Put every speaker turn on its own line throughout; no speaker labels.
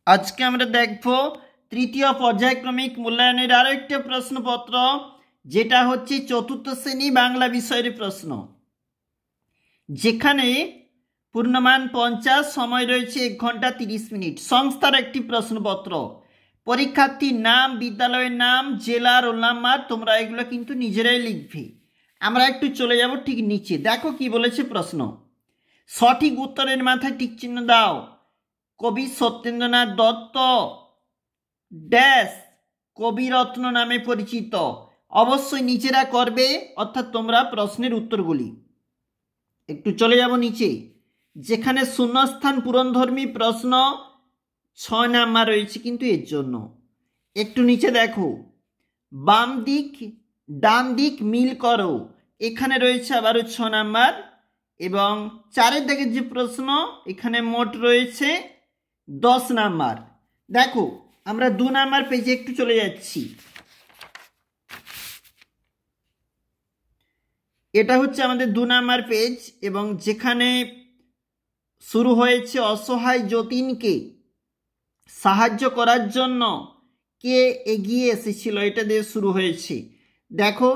আজকে আমরা দেখব তৃতীয় পর্যায়ক্রমিক মূল্যায়নের আরো একটা প্রশ্নপত্র, যেটা হচ্ছে চতুর্থ শ্রেণী বাংলা বিষয়ের প্রশ্ন, যেখানে পূর্ণমান 50, সময় রয়েছে 1 ঘন্টা 30 মিনিট। সংস্থার একটি প্রশ্নপত্র। পরীক্ষার্থীর নাম, বিদ্যালয়ের নাম, জেলা, রোল নাম্বার তোমরা এগুলো কিন্তু নিজেরাই লিখবে। আমরা একটু চলে যাব ঠিক নিচে। দেখো কি বলেছে প্রশ্ন। সঠিক উত্তরের মাথায় টিক চিহ্ন দাও। কবি সত্যেন্দ্রনাথ দত্ত ড্যাশ কবিরত্ন নামে পরিচিত। অবশ্যই নিজেরা করবে, অর্থাৎ তোমরা প্রশ্নের উত্তরগুলি। একটু চলে যাব নিচে, যেখানে শূন্যস্থান পূরণধর্মী প্রশ্ন 6 নাম্বার রয়েছে, কিন্তু এর জন্য একটু নিচে দেখো, বাম দিক ডান দিক মিল করো, এখানে রয়েছে আবারও 6 নাম্বার, এবং 4-এর দিকের যে প্রশ্ন এখানে মোট রয়েছে 10 নাম্বার। দেখো আমরা 2 নাম্বার পেজে একটু চলে যাচ্ছি। এটা হচ্ছে আমাদের 2 নাম্বার পেজ, এবং যেখানে শুরু হয়েছে অসহায় যতীনকে সাহায্য করার জন্য কে এগিয়ে এসেছিল, এটা দিয়ে শুরু হয়েছে। দেখো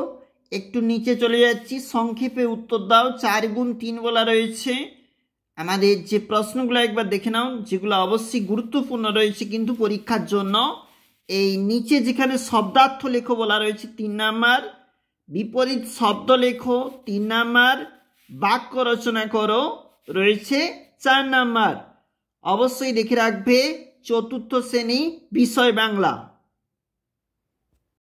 একটু নিচে চলে যাচ্ছি, সংক্ষেপে উত্তর দাও। 4 গুণ 3 বলা রয়েছে। আমাদের যে প্রশ্নগুলো একবার দেখে নাও, যেগুলো অবশ্যই গুরুত্বপূর্ণ রয়েছে কিন্তু পরীক্ষার জন্য। এই নিচে যেখানে শব্দার্থ লেখো বলা রয়েছে 3 নাম্বার, বিপরীত শব্দ লেখো 3 নাম্বার, বাক্য রচনা করো রয়েছে 4 নাম্বার। অবশ্যই দেখে রাখবে চতুর্থ শ্রেণী বিষয় বাংলা।